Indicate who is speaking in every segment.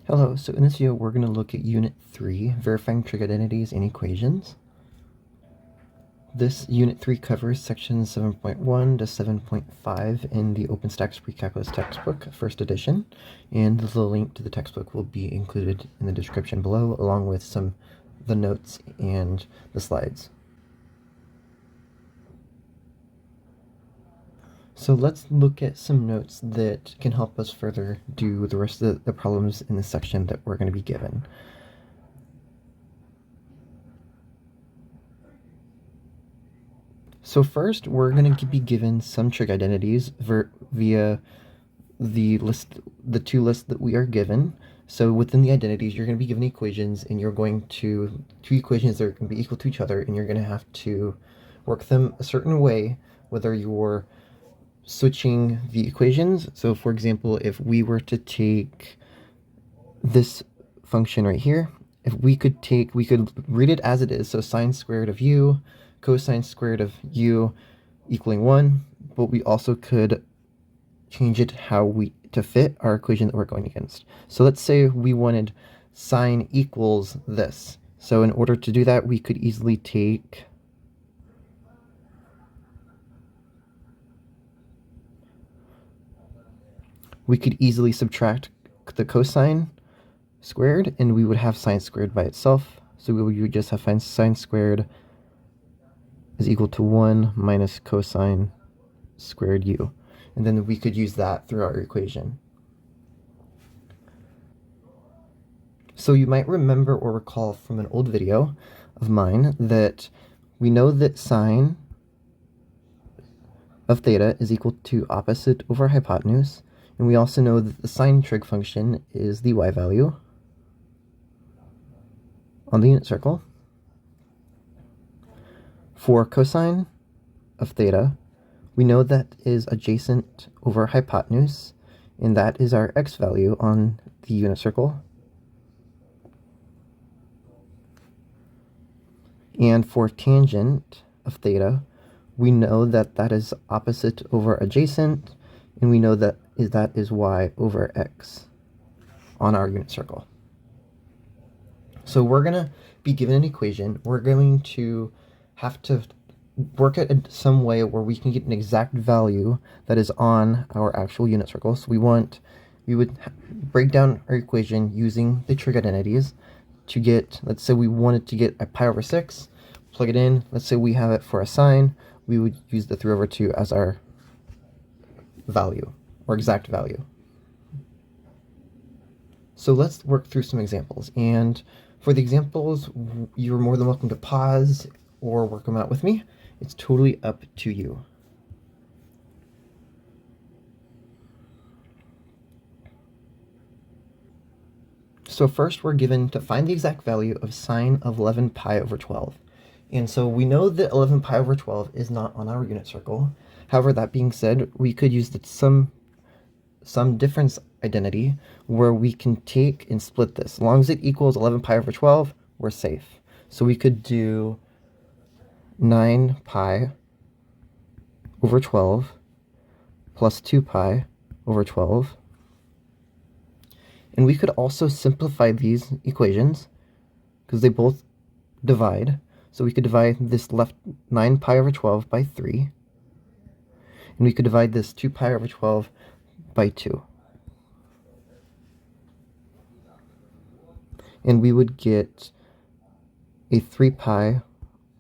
Speaker 1: Hello, so in this video we're going to look at Unit 3, Verifying Trig Identities and Equations. This Unit 3 covers sections 7.1 to 7.5 in the Openstax Precalculus textbook, first edition, and the link to the textbook will be included in the description below, along with the notes and the slides. So let's look at some notes that can help us further do the rest of the problems in this section that we're going to be given. So first, we're going to be given some trig identities via the two lists that we are given. So within the identities, you're going to be given equations, and you're going to two equations that are going to be equal to each other, and you're going to have to work them a certain way, whether you're switching the equations. So for example, if we were to take this function right here, we could read it as it is, so sine squared of u, cosine squared of u equaling 1, but we also could change it to fit our equation that we're going against. So let's say we wanted sine equals this. So in order to do that, we could easily take subtract the cosine squared, and we would have sine squared by itself. So we would just have sine squared is equal to 1 minus cosine squared u. And then we could use that through our equation. So you might remember or recall from an old video of mine that we know that sine of theta is equal to opposite over hypotenuse. And we also know that the sine trig function is the y value on the unit circle. For cosine of theta, we know that is adjacent over hypotenuse, and that is our x value on the unit circle. And for tangent of theta, we know that that is opposite over adjacent, and we know that is y over x on our unit circle. So we're going to be given an equation. We're going to have to work it some way where we can get an exact value that is on our actual unit circle. So we would break down our equation using the trig identities to get, let's say we wanted to get a pi over 6, plug it in. Let's say we have it for a sine. We would use the 3 over 2 as our value, or exact value. So let's work through some examples. And for the examples, you're more than welcome to pause or work them out with me. It's totally up to you. So first, we're given to find the exact value of sine of 11 pi over 12. And so we know that 11 pi over 12 is not on our unit circle. However, that being said, we could use some difference identity where we can take and split this. As long as it equals 11 pi over 12, we're safe. So we could do 9 pi over 12 plus 2 pi over 12. And we could also simplify these equations because they both divide. So we could divide this left 9 pi over 12 by 3. And we could divide this 2 pi over 12 by 2. And we would get a 3 pi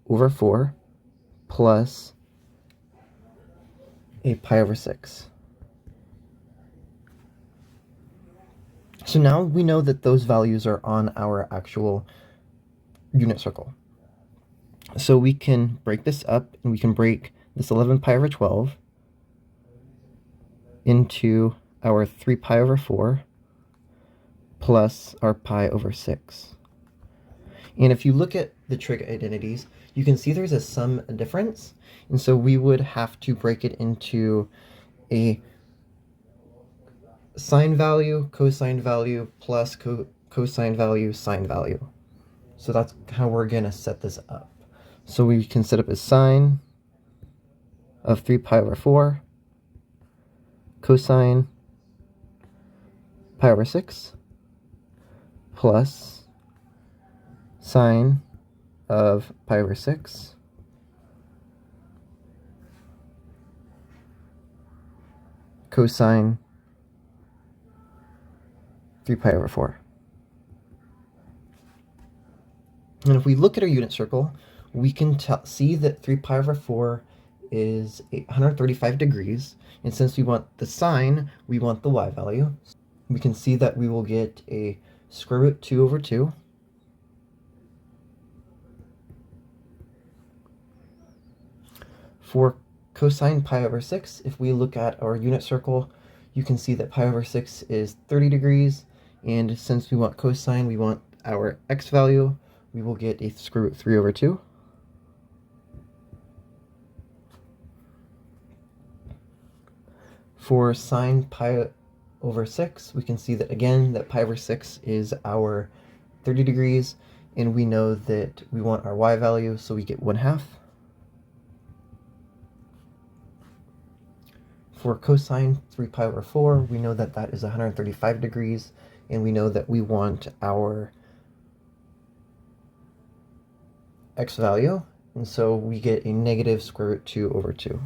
Speaker 1: over 4 plus a pi over 6. So now we know that those values are on our actual unit circle. So we can break this up, and we can break this 11 pi over 12 into our 3 pi over 4 plus our pi over 6. And if you look at the trig identities, you can see there's a sum difference. And so we would have to break it into a sine value, cosine value, plus cosine value, sine value. So that's how we're going to set this up. So we can set up a sine of 3 pi over 4, cosine pi over 6, plus sine of pi over 6 cosine 3 pi over 4. And if we look at our unit circle, we can see that 3 pi over 4 is 135 degrees. And since we want the sine, we want the y value. We can see that we will get a square root 2 over 2. For cosine pi over 6, if we look at our unit circle, you can see that pi over 6 is 30 degrees. And since we want cosine, we want our x value, we will get a square root 3 over 2. For sine pi over 6, we can see that again that pi over 6 is our 30 degrees, and we know that we want our y value, so we get 1/2. For cosine 3 pi over 4, we know that that is 135 degrees, and we know that we want our x value, and so we get a negative square root 2 over 2.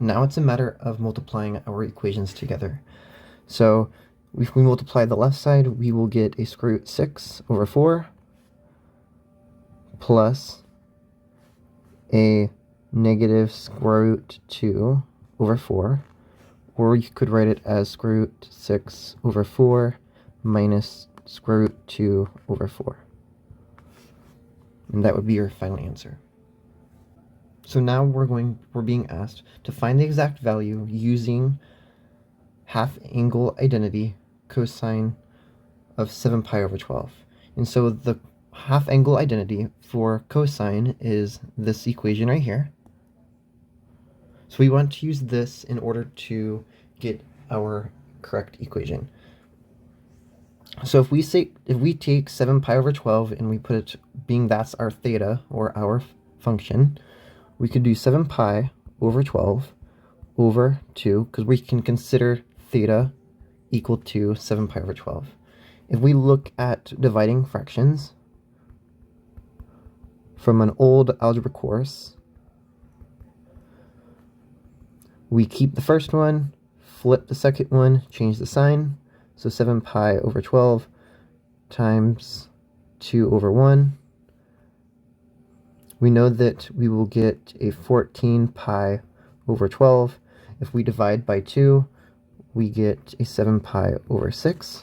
Speaker 1: Now it's a matter of multiplying our equations together. So if we multiply the left side, we will get a square root 6 over 4 plus a negative square root 2 over 4, or you could write it as square root 6 over 4 minus square root 2 over 4. And that would be your final answer. So now we're being asked to find the exact value using half angle identity cosine of 7 pi over 12. And so the half angle identity for cosine is this equation right here. So we want to use this in order to get our correct equation. So if we take 7 pi over 12 and we put it, being that's our theta or our function, we could do 7 pi over 12 over 2, because we can consider theta equal to 7 pi over 12. If we look at dividing fractions from an old algebra course, we keep the first one, flip the second one, change the sign. So 7 pi over 12 times 2 over 1. We know that we will get a 14 pi over 12. If we divide by 2, we get a 7 pi over 6.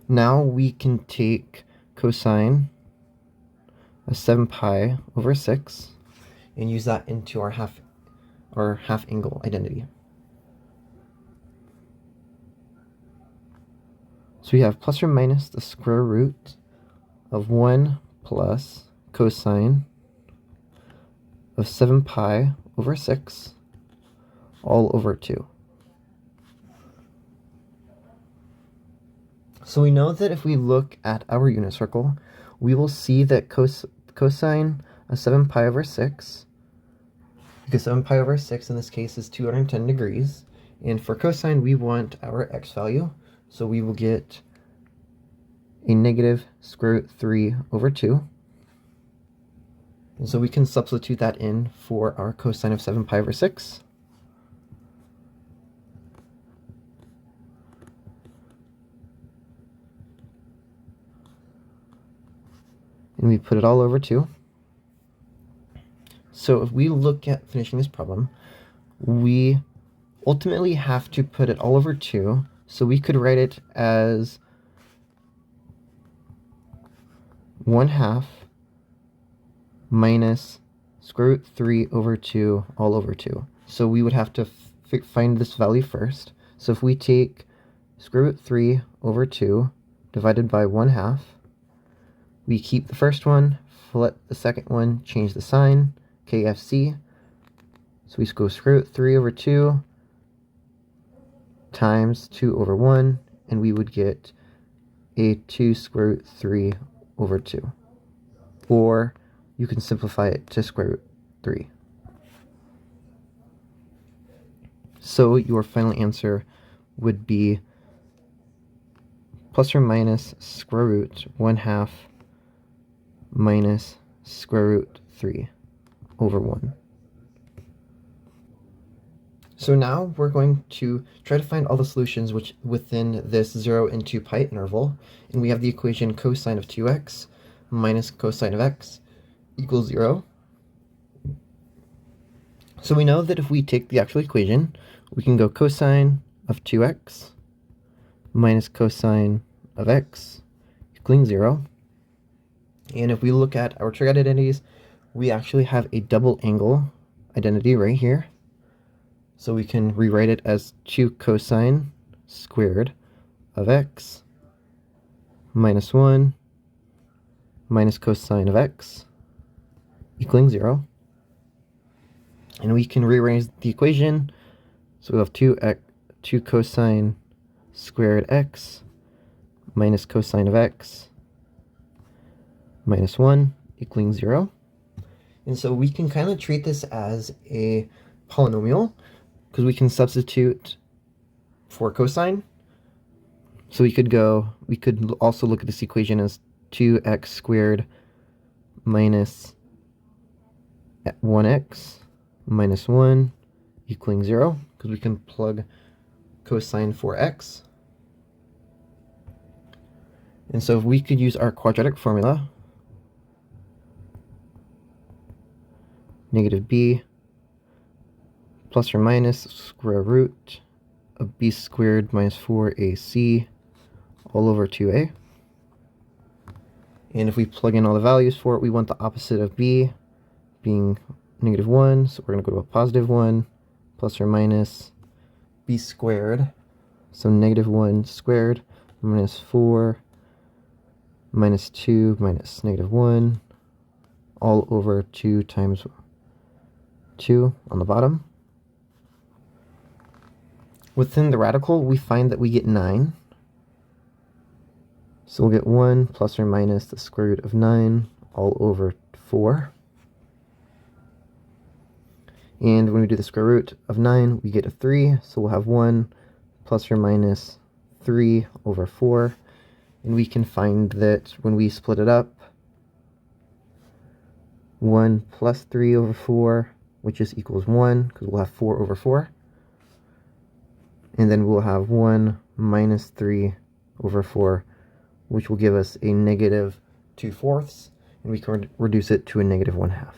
Speaker 1: Now we can take cosine of 7 pi over 6 and use that into our half angle identity. So we have plus or minus the square root of 1 plus cosine of 7 pi over 6 all over 2. So we know that if we look at our unit circle, we will see that cosine of 7 pi over 6, because 7 pi over 6 in this case is 210 degrees, and for cosine we want our x value, so we will get a negative square root 3 over 2. And so we can substitute that in for our cosine of 7 pi over 6. And we put it all over 2. So if we look at finishing this problem, we ultimately have to put it all over 2. So we could write it as 1/2 minus square root 3 over 2 all over 2. So we would have to find this value first. So if we take square root 3 over 2 divided by 1/2, we keep the first one, flip the second one, change the sign, KFC. So we go square root 3 over 2 times 2 over 1, and we would get a 2 square root 3 over 2. Or you can simplify it to square root 3. So your final answer would be plus or minus square root 1/2 minus square root 3 over 1. So now we're going to try to find all the solutions within this 0 and 2 pi interval, and we have the equation cosine of 2x minus cosine of x equals 0. So we know that if we take the actual equation, we can go cosine of 2x minus cosine of x equaling 0. And if we look at our trig identities, we actually have a double angle identity right here. So we can rewrite it as 2 cosine squared of x minus 1 minus cosine of x equaling 0. And we can rearrange the equation. So we'll have 2 cosine squared x minus cosine of x minus 1 equaling 0. And so we can kind of treat this as a polynomial because we can substitute for cosine. So we could also look at this equation as 2x squared minus 1x minus 1 equaling 0, because we can plug cosine for x. And so we could use our quadratic formula, negative b plus or minus square root of b squared minus 4ac all over 2a. And if we plug in all the values for it, we want the opposite of b being negative 1, so we're going to go to a positive 1 plus or minus b squared, so negative 1 squared minus 4 minus 2 minus negative 1 all over 2 times 2 on the bottom. Within the radical, we find that we get 9. So we'll get 1 plus or minus the square root of 9 all over 4. And when we do the square root of 9, we get a 3. So we'll have 1 plus or minus 3 over 4. And we can find that when we split it up, 1 plus 3 over 4, which is equals 1, because we'll have 4 over 4. And then we'll have 1 minus 3 over 4, which will give us a negative 2/4, and we can reduce it to a negative 1/2.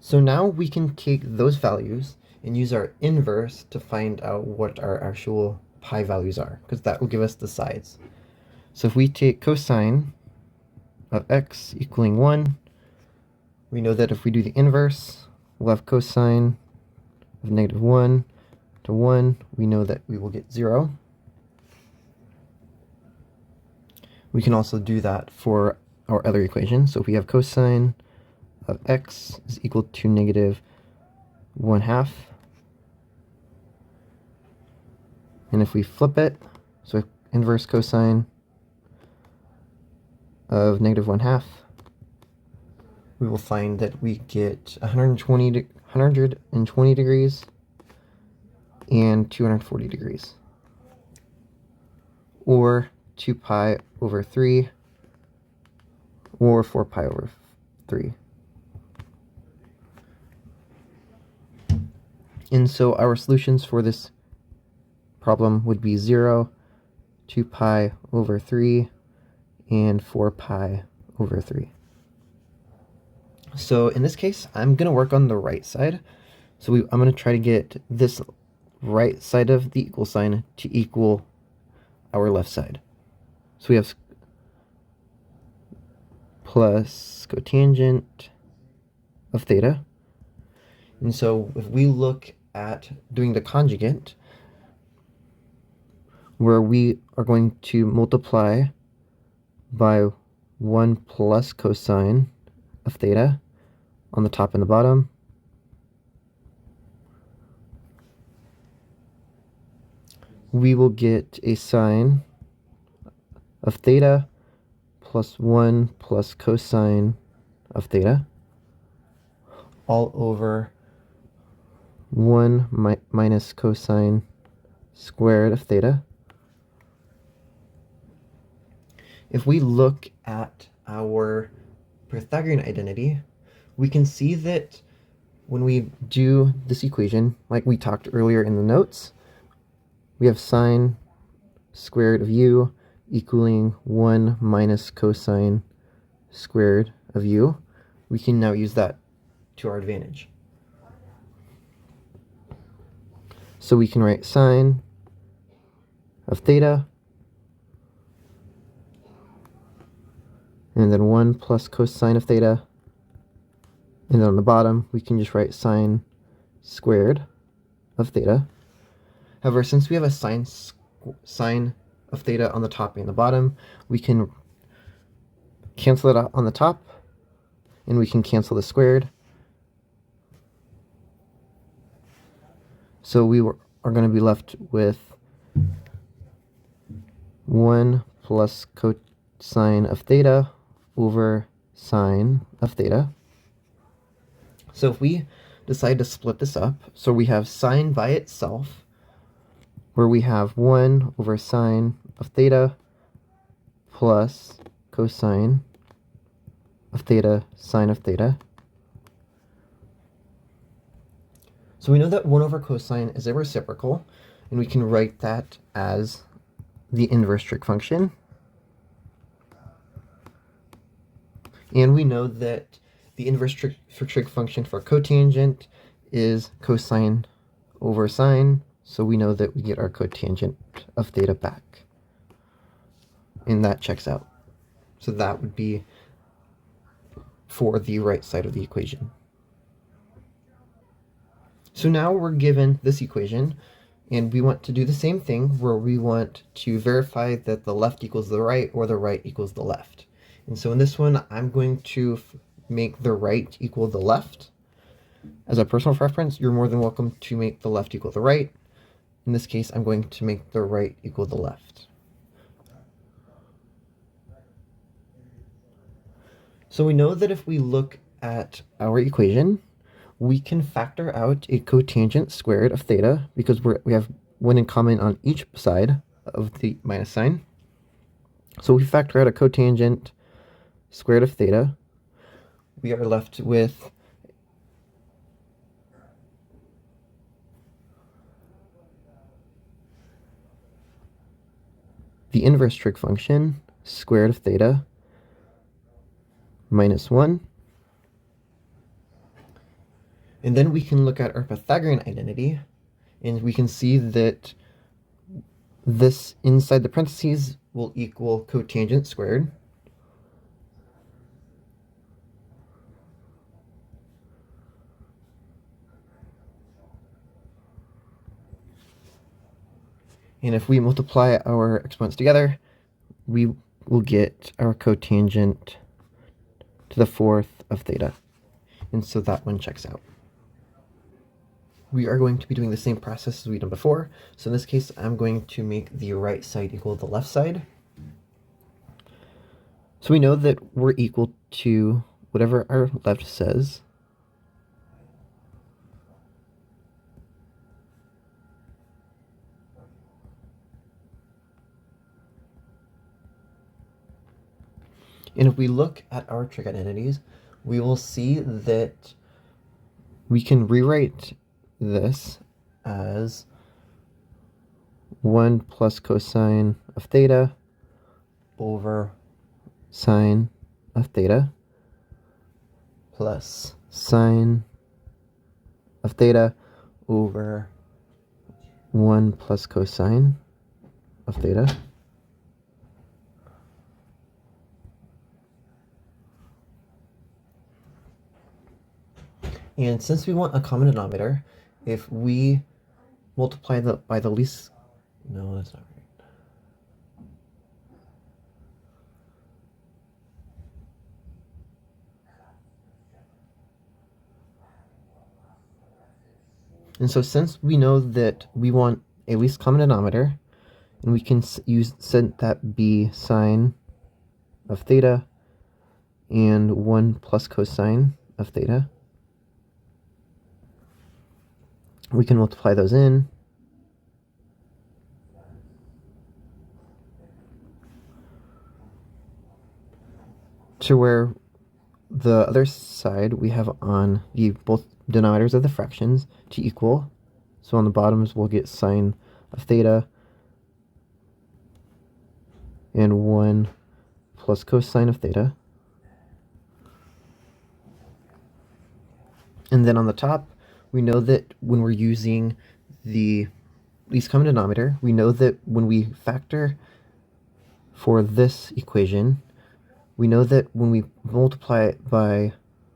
Speaker 1: So now we can take those values and use our inverse to find out what our actual pi values are, because that will give us the sides. So if we take cosine of x equaling 1, we know that if we do the inverse, we'll have cosine of negative 1 to 1. We know that we will get 0. We can also do that for our other equation. So if we have cosine of x is equal to negative 1/2, and if we flip it, so inverse cosine of negative 1/2, we will find that we get 120 degrees and 240 degrees, or 2 pi over 3, or 4 pi over 3. And so our solutions for this problem would be 0, 2 pi over 3, and 4 pi over 3. So in this case, I'm going to work on the right side. So I'm going to try to get this right side of the equal sign to equal our left side. So we have plus cotangent of theta. And so if we look at doing the conjugate, where we are going to multiply by 1 plus cosine of theta on the top and the bottom, we will get a sine of theta plus 1 plus cosine of theta. all over 1 minus cosine squared of theta. If we look at our Pythagorean identity, we can see that when we do this equation, like we talked earlier in the notes, we have sine squared of u equaling 1 minus cosine squared of u. We can now use that to our advantage. So we can write sine of theta, and then 1 plus cosine of theta, and then on the bottom we can just write sine squared of theta. However, since we have a sine of theta on the top and the bottom, we can cancel it out on the top, and we can cancel the squared. So we are going to be left with 1 plus cosine of theta over sine of theta. So if we decide to split this up, so we have sine by itself, where we have 1 over sine of theta plus cosine of theta sine of theta. So we know that 1 over cosine is a reciprocal, and we can write that as the inverse trig function. And we know that the inverse trig function for cotangent is cosine over sine, so we know that we get our cotangent of theta back. And that checks out. So that would be for the right side of the equation. So now we're given this equation, and we want to do the same thing where we want to verify that the left equals the right or the right equals the left. And so in this one, I'm going to make the right equal the left. As a personal preference, you're more than welcome to make the left equal the right. In this case, I'm going to make the right equal the left. So we know that if we look at our equation, we can factor out a cotangent squared of theta because we have 1 in common on each side of the minus sign. So we factor out a cotangent squared of theta. We are left with the inverse trig function squared of theta minus 1. And then we can look at our Pythagorean identity, and we can see that this inside the parentheses will equal cotangent squared. And if we multiply our exponents together, we will get our cotangent to the 4th of theta. And so that one checks out. We are going to be doing the same process as we've done before. So in this case, I'm going to make the right side equal the left side. So we know that we're equal to whatever our left says. And if we look at our trig identities, we will see that we can rewrite this as 1 plus cosine of theta over sine of theta plus sine of theta over 1 plus cosine of theta. And since we want a common denominator, if we multiply by the least, no, that's not right. And so since we know that we want a least common denominator, and we can set that be sine of theta and 1 plus cosine of theta. We can multiply those in. To where the other side we have on the both denominators of the fractions to equal. So on the bottoms we'll get sine of theta and 1 plus cosine of theta. And then on the top, we know that when we're using the least common denominator, we know that when we factor for this equation, we know that when we multiply it by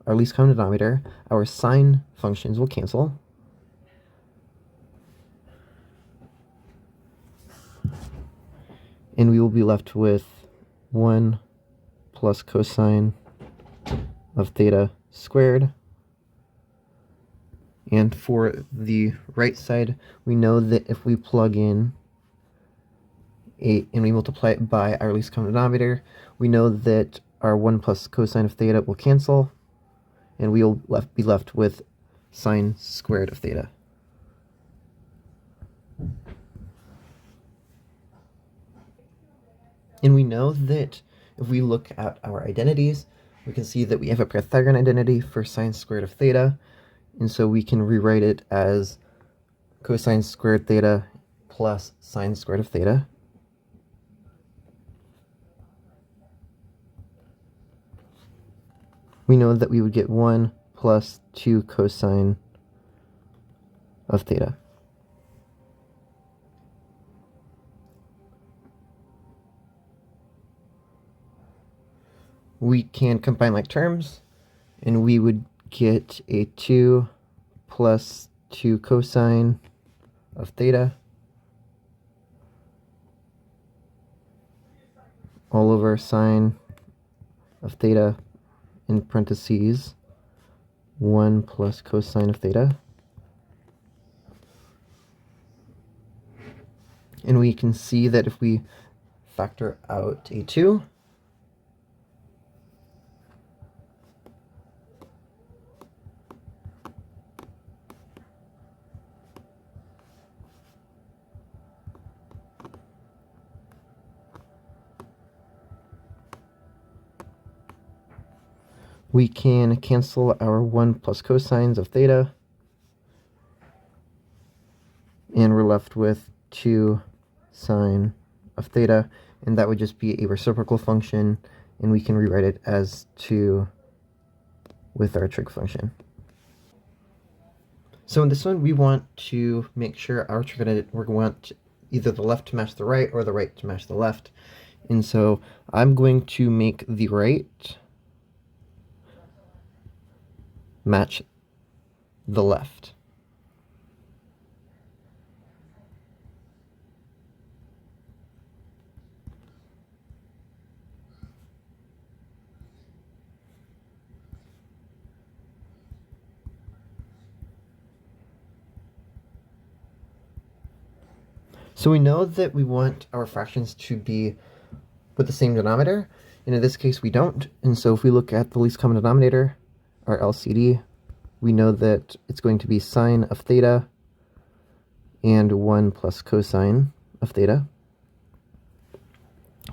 Speaker 1: our least common denominator, our sine functions will cancel. And we will be left with 1 plus cosine of theta squared. And for the right side, we know that if we plug in 8 and we multiply it by our least common denominator, we know that our 1 plus cosine of theta will cancel, and we will be left with sine squared of theta. And we know that if we look at our identities, we can see that we have a Pythagorean identity for sine squared of theta, and so we can rewrite it as cosine squared theta plus sine squared of theta. We know that we would get 1 plus 2 cosine of theta. We can combine like terms, and we would get a 2 plus 2 cosine of theta all over sine of theta in parentheses 1 plus cosine of theta. And we can see that if we factor out a 2, we can cancel our 1 plus cosines of theta, and we're left with 2 sine of theta, and that would just be a reciprocal function, and we can rewrite it as 2 with our trig function. So in this one, we want to make sure our trig, we want either the left to match the right or the right to match the left. And so I'm going to make the right match the left. So we know that we want our fractions to be with the same denominator, and in this case we don't. And so if we look at the least common denominator, our LCD, we know that it's going to be sine of theta and 1 plus cosine of theta.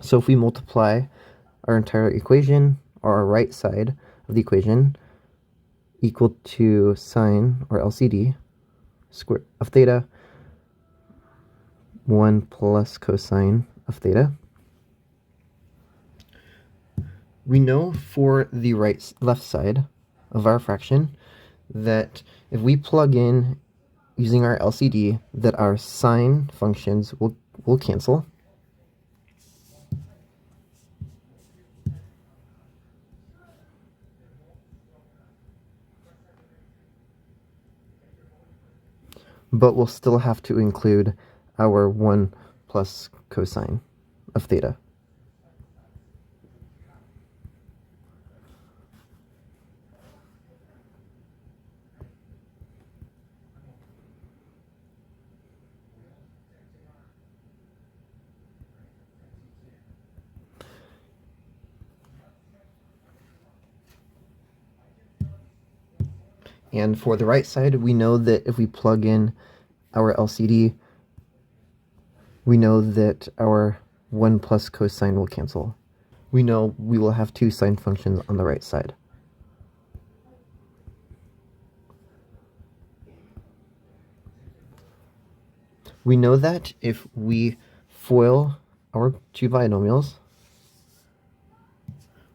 Speaker 1: So if we multiply our entire equation, or our right side of the equation, equal to sine, or LCD, square of theta, 1 plus cosine of theta. We know for the left side of our fraction that if we plug in using our LCD, that our sine functions will cancel. But we'll still have to include our 1 plus cosine of theta. And for the right side, we know that if we plug in our LCD, we know that our 1 plus cosine will cancel. We know we will have two sine functions on the right side. We know that if we FOIL our two binomials,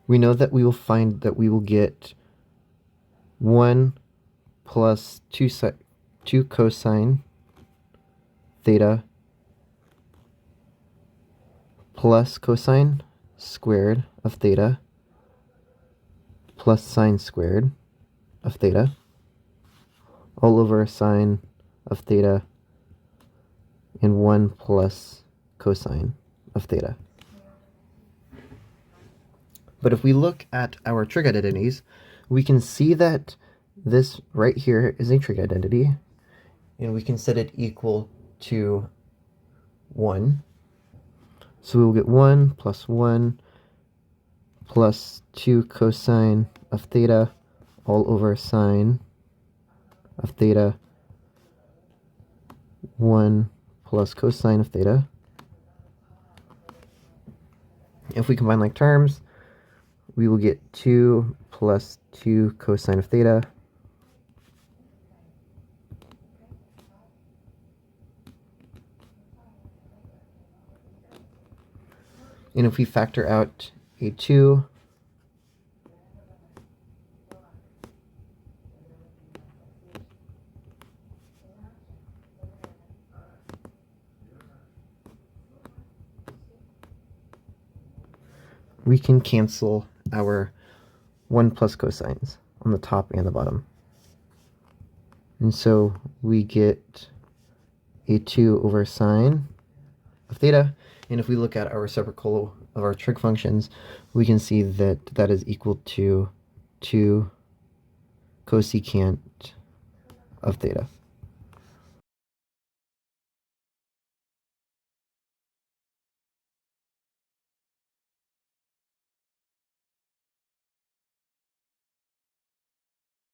Speaker 1: we know that we will find that we will get 1 plus 2 cosine theta plus cosine squared of theta plus sine squared of theta all over sine of theta and 1 plus cosine of theta. But if we look at our trig identities, we can see that this right here is a trig identity, and we can set it equal to 1. So we will get 1 plus 2 cosine of theta all over sine of theta 1 plus cosine of theta. If we combine like terms, we will get 2 plus 2 cosine of theta and if we factor out a 2, we can cancel our 1 plus cosines on the top and the bottom. And so we get a 2 over sine of theta. And if we look at our reciprocal of our trig functions, we can see that that is equal to 2 cosecant of theta.